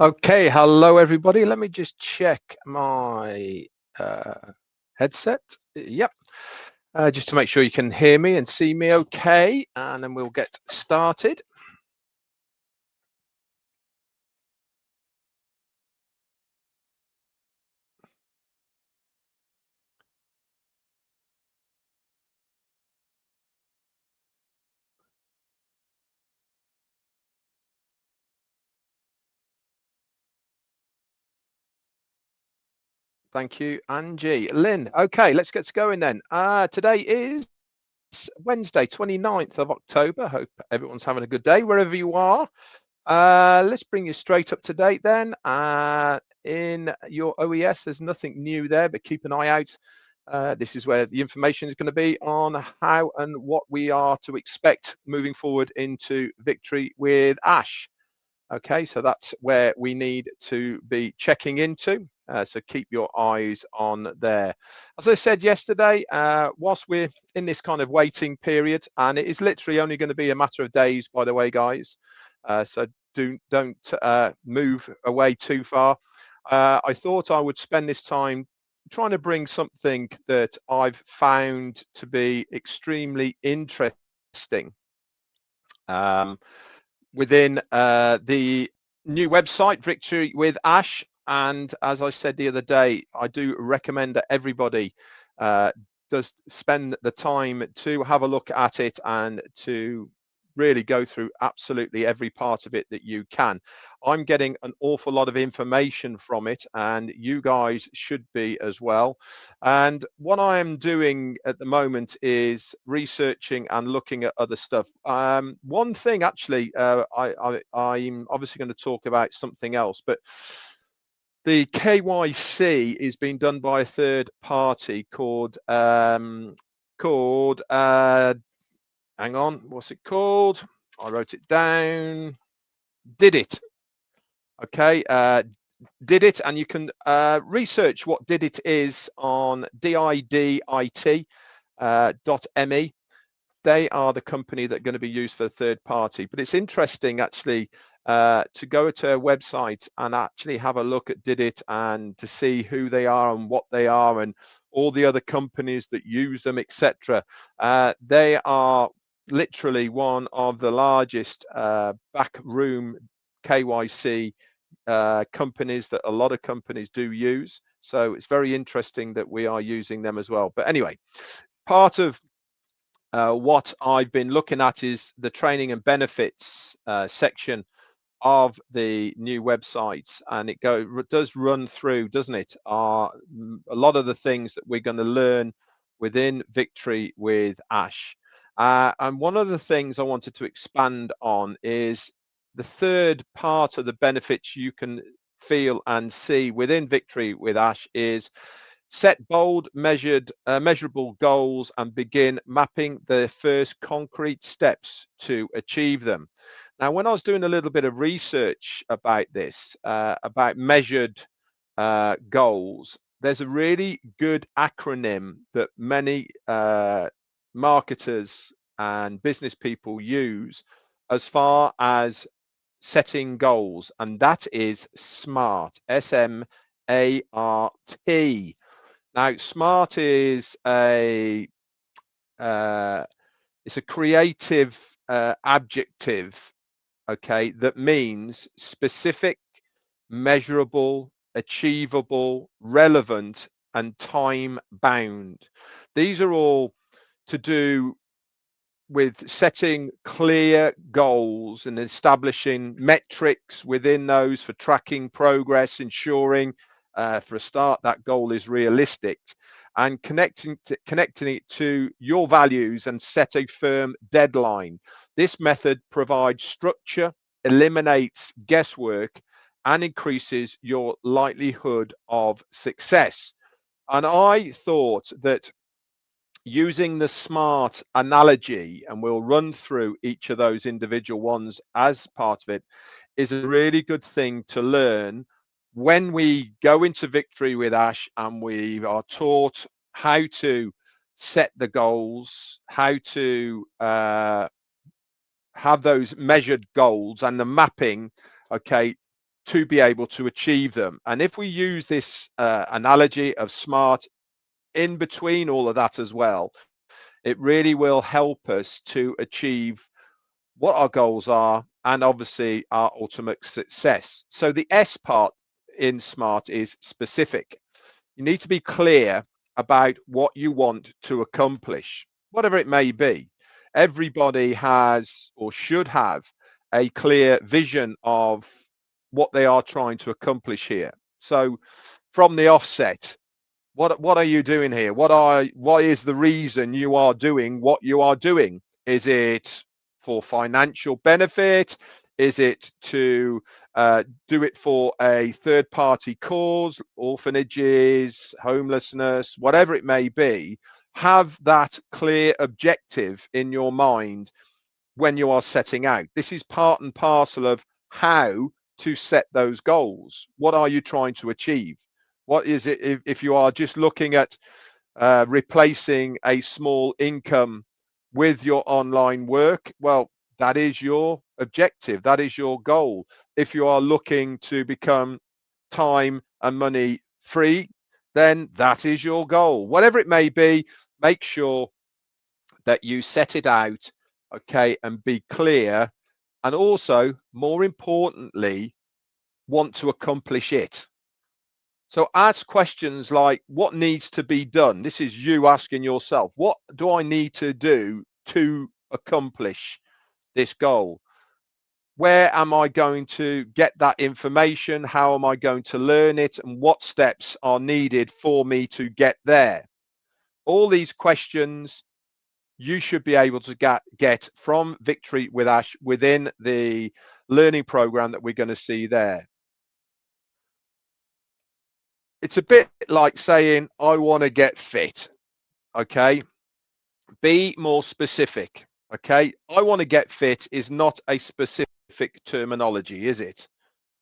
Okay, hello everybody. Let me just check my headset. Yep, just to make sure you can hear me and see me okay, and then we'll get started. Thank you, Angie. Lynn, okay, let's get going then. Today is Wednesday, 29th of October. Hope everyone's having a good day wherever you are. Let's bring you straight up to date then. In your OES, there's nothing new there, but keep an eye out. This is where the information is going to be on how and what we are to expect moving forward into Victory with Ash. Okay, so that's where we need to be checking into. So keep your eyes on there. As I said yesterday, whilst we're in this kind of waiting period, and it is literally only going to be a matter of days, by the way, guys. So don't move away too far. I thought I would spend this time trying to bring something that I've found to be extremely interesting. Within the new website, Victory with Ash. And as I said the other day, I do recommend that everybody does spend the time to have a look at it and to really go through absolutely every part of it that you can. I'm getting an awful lot of information from it, and you guys should be as well. And what I am doing at the moment is researching and looking at other stuff. One thing, actually, I'm obviously going to talk about something else, but the KYC is being done by a third party called hang on, what's it called? I wrote it down. Didit. Okay, Didit, and you can research what Didit is on didit.me. They are the company that are going to be used for the third party. But it's interesting, actually, to go to a website and actually have a look at Didit and to see who they are and what they are and all the other companies that use them, etc. They are literally one of the largest backroom KYC companies that a lot of companies do use. So it's very interesting that we are using them as well. But anyway, part of what I've been looking at is the training and benefits section of the new websites, and it does run through, doesn't it, a lot of the things that we're going to learn within Victory with Ash. And one of the things I wanted to expand on is the third part of the benefits you can feel and see within Victory with Ash is set bold, measurable goals and begin mapping the first concrete steps to achieve them. Now, when I was doing a little bit of research about this, about measured goals, there's a really good acronym that many marketers and business people use as far as setting goals, and that is SMART. SMART. Now, SMART is it's a creative adjective, okay, that means specific, measurable, achievable, relevant, and time bound. These are all to do with setting clear goals and establishing metrics within those for tracking progress, ensuring for a start that goal is realistic, and connecting it to your values and set a firm deadline. This method provides structure, eliminates guesswork, and increases your likelihood of success. And I thought that using the SMART analogy, and we'll run through each of those individual ones as part of it, is a really good thing to learn when we go into Victory with Ash and we are taught how to set the goals, how to have those measured goals and the mapping, okay, to be able to achieve them. And if we use this analogy of SMART in between all of that as well, it really will help us to achieve what our goals are and obviously our ultimate success. So the S part in SMART is specific. You need to be clear about what you want to accomplish, whatever it may be. Everybody has or should have a clear vision of what they are trying to accomplish here. So from the offset, what are you doing here? What is the reason you are doing what you are doing? Is it for financial benefit? Is it to do it for a third party cause, orphanages, homelessness, whatever it may be? Have that clear objective in your mind when you are setting out. This is part and parcel of how to set those goals. What are you trying to achieve? What is it if you are just looking at replacing a small income with your online work? Well, that is your objective. That is your goal. If you are looking to become time and money free, then that is your goal. Whatever it may be, make sure that you set it out, okay, and be clear. And also, more importantly, want to accomplish it. So ask questions like, what needs to be done? This is you asking yourself, what do I need to do to accomplish this goal? Where am I going to get that information? How am I going to learn it? And what steps are needed for me to get there? All these questions you should be able to get from Victory with Ash within the learning program that we're going to see there. It's a bit like saying, I want to get fit. Okay. Be more specific. Okay. I want to get fit is not a specific terminology, is it?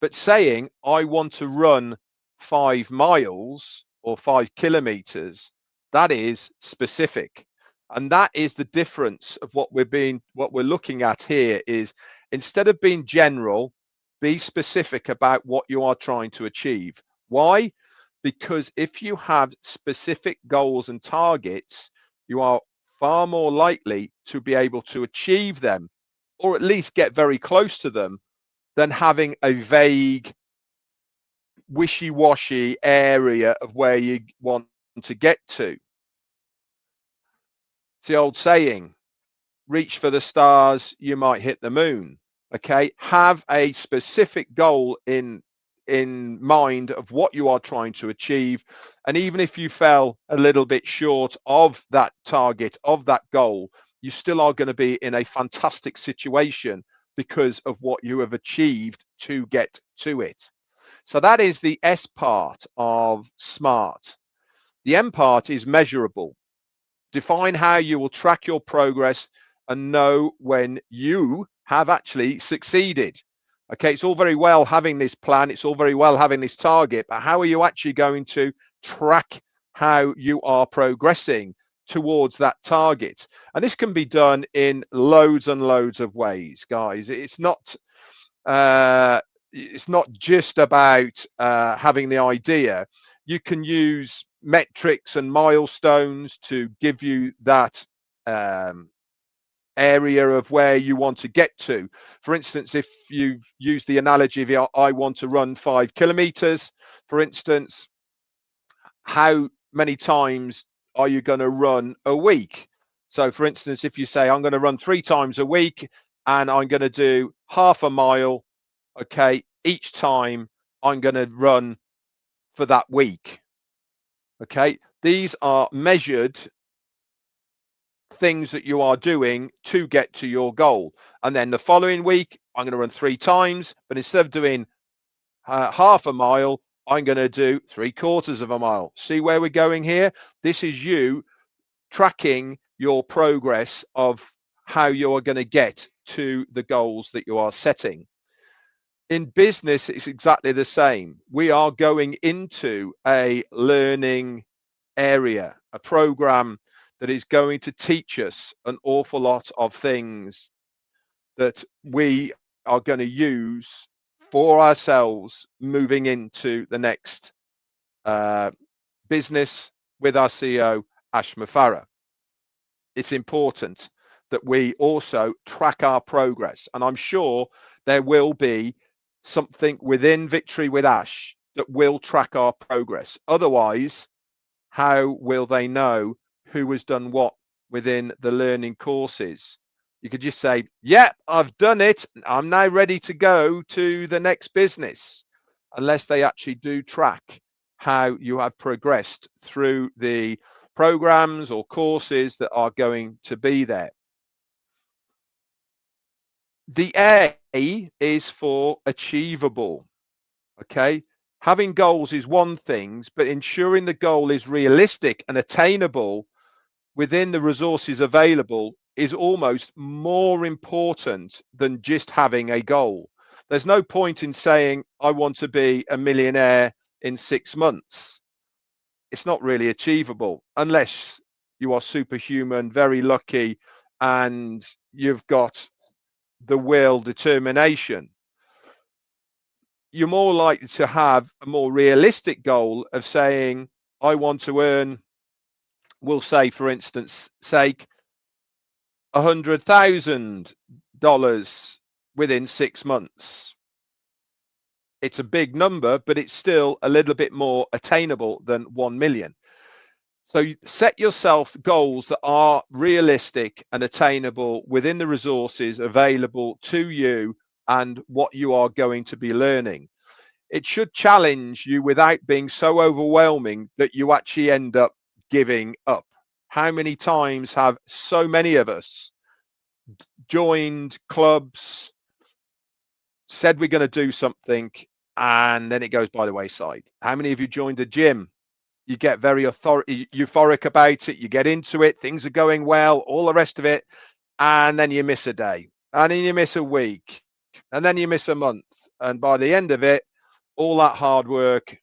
But saying, I want to run 5 miles or 5 kilometers, that is specific. And that is the difference of what we're looking at here is, instead of being general, be specific about what you are trying to achieve. Why? Because if you have specific goals and targets, you are far more likely to be able to achieve them, or at least get very close to them, than having a vague, wishy-washy area of where you want to get to. It's the old saying, reach for the stars, you might hit the moon. Okay, have a specific goal in mind of what you are trying to achieve, and even if you fell a little bit short of that target, of that goal, you still are going to be in a fantastic situation because of what you have achieved to get to it. So that is the S part of SMART. The M part is measurable. Define how you will track your progress and know when you have actually succeeded. Okay, it's all very well having this plan, it's all very well having this target, but how are you actually going to track how you are progressing towards that target? And this can be done in loads and loads of ways, guys. It's not just about having the idea. You can use metrics and milestones to give you that area of where you want to get to. For instance, if you use the analogy of, I want to run 5 kilometers, for instance, how many times are you going to run a week? So for instance, if you say, I'm going to run 3 times a week and I'm going to do half a mile, okay, each time I'm going to run for that week. Okay, these are measured things that you are doing to get to your goal. And then the following week, I'm going to run 3 times, but instead of doing half a mile, I'm going to do 3/4 of a mile. See where we're going here? This is you tracking your progress of how you are going to get to the goals that you are setting. In business, it's exactly the same. We are going into a learning area, a program that is going to teach us an awful lot of things that we are going to use for ourselves moving into the next business with our CEO, Ash Mufareh. It's important that we also track our progress. And I'm sure there will be something within Victory with Ash that will track our progress. Otherwise, how will they know who has done what within the learning courses? You could just say, yeah, I've done it. I'm now ready to go to the next business, unless they actually do track how you have progressed through the programs or courses that are going to be there. The A is for achievable. Okay. Having goals is one thing, but ensuring the goal is realistic and attainable within the resources available is almost more important than just having a goal. There's no point in saying, I want to be a millionaire in 6 months. It's not really achievable unless you are superhuman, very lucky, and you've got the will, determination. You're more likely to have a more realistic goal of saying, I want to earn, we'll say, for instance, sake, $100,000 within 6 months. It's a big number, but it's still a little bit more attainable than 1 million. So you set yourself goals that are realistic and attainable within the resources available to you and what you are going to be learning. It should challenge you without being so overwhelming that you actually end up giving up. How many times have so many of us joined clubs, said we're going to do something, and then it goes by the wayside? How many of you joined a gym? You get very euphoric about it, you get into it, things are going well, all the rest of it, and then you miss a day, and then you miss a week, and then you miss a month, and by the end of it, all that hard work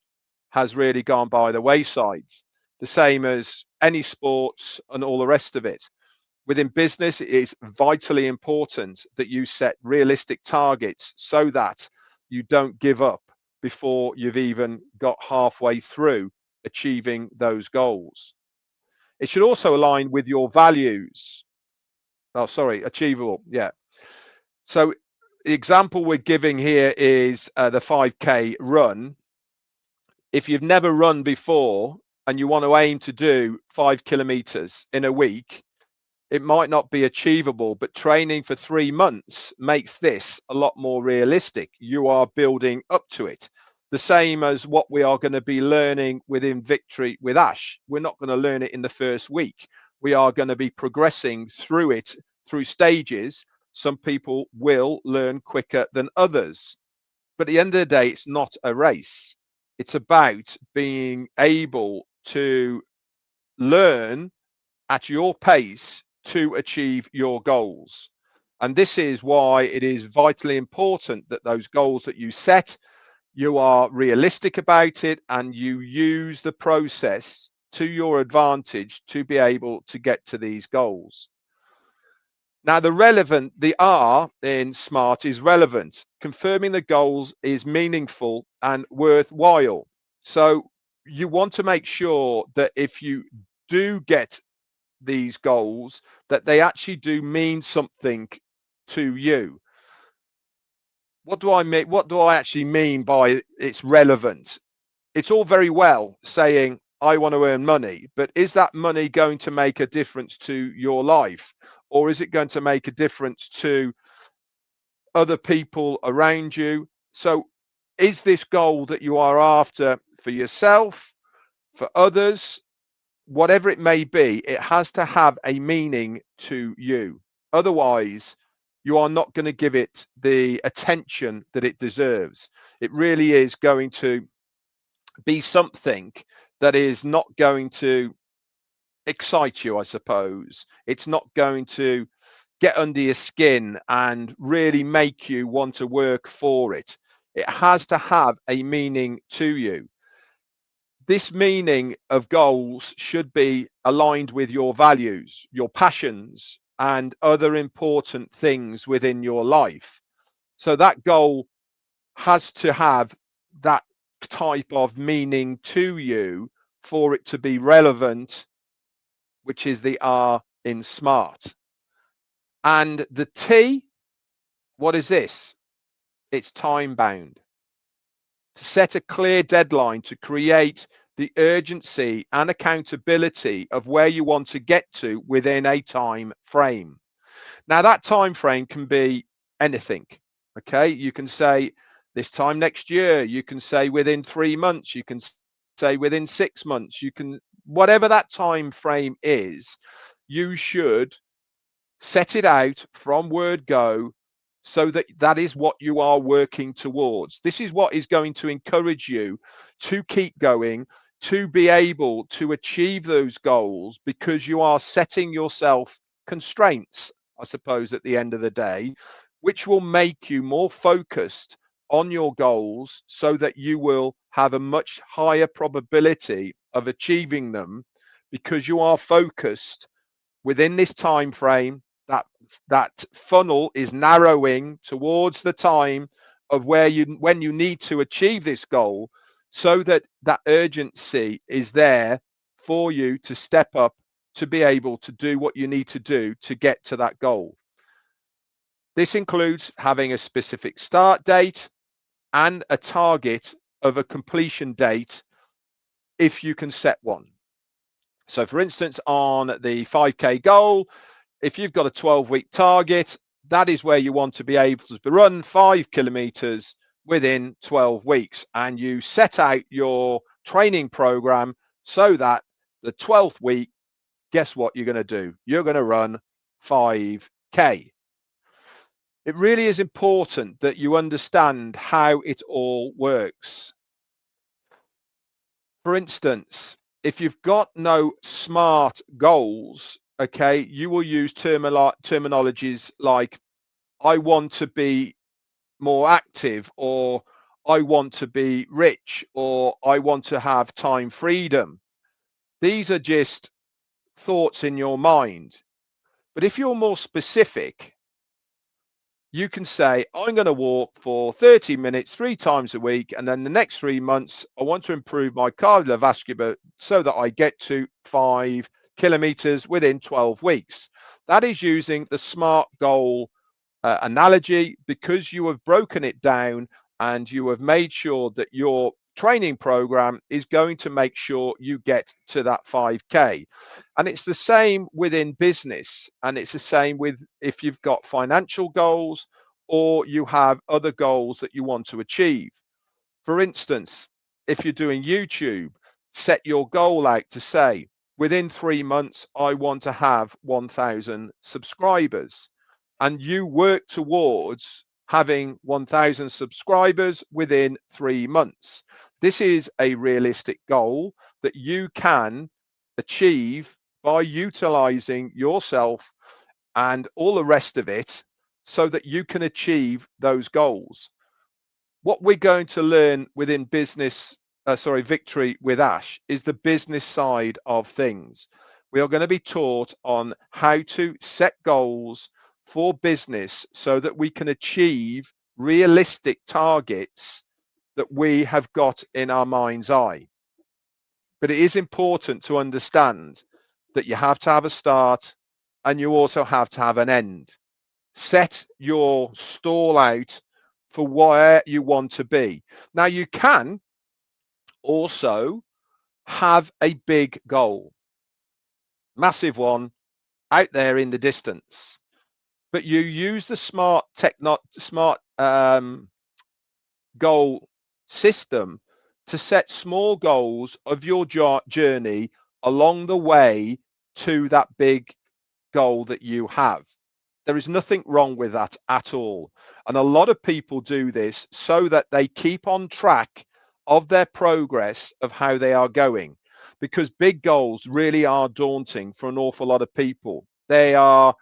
has really gone by the wayside. The same as any sports and all the rest of it. Within business, it is vitally important that you set realistic targets so that you don't give up before you've even got halfway through achieving those goals. It should also align with your values. Oh, sorry, achievable. Yeah. So the example we're giving here is the 5K run. If you've never run before and you want to aim to do 5 kilometers in a week, it might not be achievable, but training for 3 months makes this a lot more realistic. You are building up to it. The same as what we are going to be learning within Victory with Ash. We're not going to learn it in the first week. We are going to be progressing through it through stages. Some people will learn quicker than others. But at the end of the day, it's not a race. It's about being able to learn at your pace to achieve your goals. And this is why it is vitally important that those goals that you set, you are realistic about it and you use the process to your advantage to be able to get to these goals. Now, the R in SMART is relevant. Confirming the goals is meaningful and worthwhile. So you want to make sure that if you do get these goals, that they actually do mean something to you. What do I mean? What do I actually mean by it's relevant? It's all very well saying, I want to earn money, but is that money going to make a difference to your life? Or is it going to make a difference to other people around you? So is this goal that you are after for yourself, for others, whatever it may be, it has to have a meaning to you. Otherwise, you are not going to give it the attention that it deserves. It really is going to be something that is not going to excite you, I suppose. It's not going to get under your skin and really make you want to work for it. It has to have a meaning to you. This meaning of goals should be aligned with your values, your passions, and other important things within your life. So that goal has to have that type of meaning to you for it to be relevant, which is the R in SMART. And the T, what is this? It's time bound. To set a clear deadline, to create the urgency and accountability of where you want to get to within a time frame. Now, that time frame can be anything. Okay, you can say this time next year, you can say within 3 months, you can say within 6 months, you can, whatever that time frame is, you should set it out from word go, so that that is what you are working towards. This is what is going to encourage you to keep going, to be able to achieve those goals, because you are setting yourself constraints, I suppose, at the end of the day, which will make you more focused on your goals, so that you will have a much higher probability of achieving them, because you are focused within this time frame. That funnel is narrowing towards the time of when you need to achieve this goal, so that that urgency is there for you to step up, to be able to do what you need to do to get to that goal. This includes having a specific start date and a target of a completion date, if you can set one. So for instance, on the 5K goal, if you've got a 12-week target, that is where you want to be able to run 5 kilometers within 12 weeks. And you set out your training program so that the 12th week, guess what you're going to do? You're going to run 5K. It really is important that you understand how it all works. For instance, if you've got no SMART goals, okay, you will use terminologies like, I want to be more active, or I want to be rich, or I want to have time freedom. These are just thoughts in your mind. But if you're more specific, you can say, I'm going to walk for 30 minutes 3 times a week, and then the next 3 months, I want to improve my cardiovascular so that I get to 5 kilometers within 12 weeks. That is using the SMART goal analogy, because you have broken it down and you have made sure that your training program is going to make sure you get to that 5K. And it's the same within business, and it's the same with if you've got financial goals or you have other goals that you want to achieve. For instance, if you're doing YouTube, set your goal out to say, within 3 months, I want to have 1,000 subscribers. And you work towards having 1,000 subscribers within 3 months. This is a realistic goal that you can achieve by utilizing yourself and all the rest of it, so that you can achieve those goals. What we're going to learn within Victory with Ash, is the business side of things. We are going to be taught on how to set goals for business so that we can achieve realistic targets that we have got in our mind's eye. But it is important to understand that you have to have a start and you also have to have an end. Set your stall out for where you want to be. Now, you can also have a big goal, massive one out there in the distance, but you use the SMART goal system to set small goals of your journey along the way to that big goal that you have. There is nothing wrong with that at all. And a lot of people do this so that they keep on track of their progress of how they are going, because big goals really are daunting for an awful lot of people. They are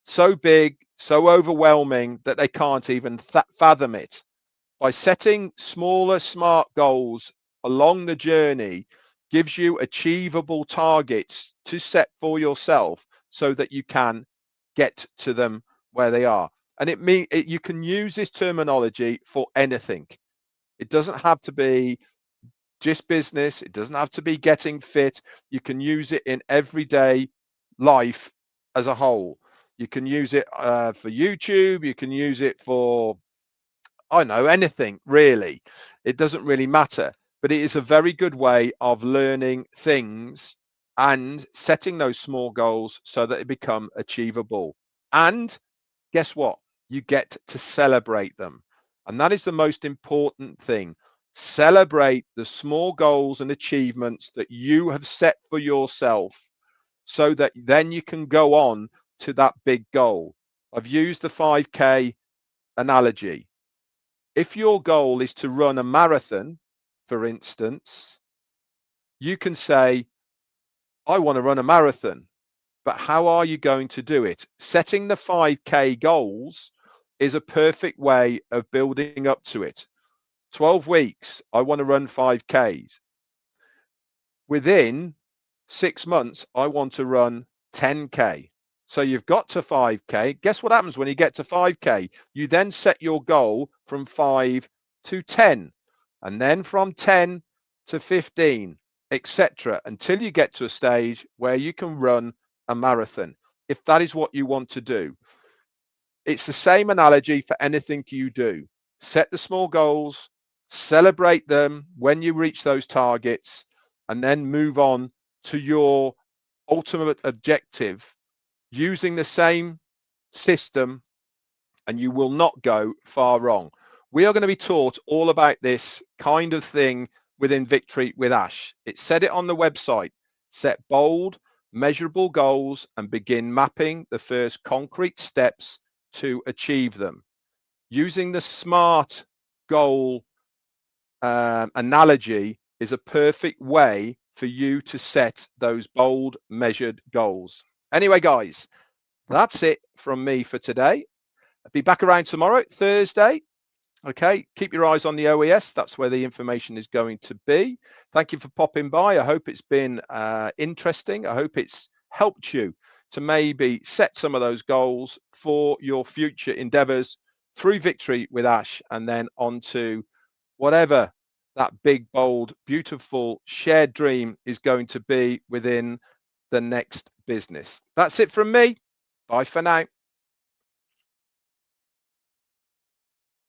so big, so overwhelming that they can't even fathom it. By setting smaller, SMART goals along the journey gives you achievable targets to set for yourself so that you can get to them where they are. And you can use this terminology for anything. It doesn't have to be just business. It doesn't have to be getting fit. You can use it in everyday life as a whole. You can use it for YouTube. You can use it for, I don't know, anything really. It doesn't really matter. But it is a very good way of learning things and setting those small goals so that they become achievable. And guess what? You get to celebrate them. And that is the most important thing. Celebrate the small goals and achievements that you have set for yourself so that then you can go on to that big goal. I've used the 5K analogy. If your goal is to run a marathon, for instance, you can say, I want to run a marathon. But how are you going to do it? Setting the 5K goals is a perfect way of building up to it. 12 weeks, I want to run 5Ks. Within 6 months, I want to run 10K. So you've got to 5K. Guess what happens when you get to 5K? You then set your goal from 5 to 10, and then from 10 to 15, etc., until you get to a stage where you can run a marathon, if that is what you want to do. It's the same analogy for anything you do. Set the small goals, celebrate them when you reach those targets, and then move on to your ultimate objective using the same system, and you will not go far wrong. We are going to be taught all about this kind of thing within Victory with Ash. It said it on the website. Set bold, measurable goals and begin mapping the first concrete steps to achieve them. Using the SMART goal analogy is a perfect way for you to set those bold, measured goals. Anyway, guys, that's it from me for today. I'll be back around tomorrow, Thursday. Okay, keep your eyes on the OES. That's where the information is going to be. Thank you for popping by. I hope it's been interesting. I hope it's helped you to maybe set some of those goals for your future endeavors through Victory with Ash, and then on to whatever that big, bold, beautiful shared dream is going to be within the next business. That's it from me. Bye for now.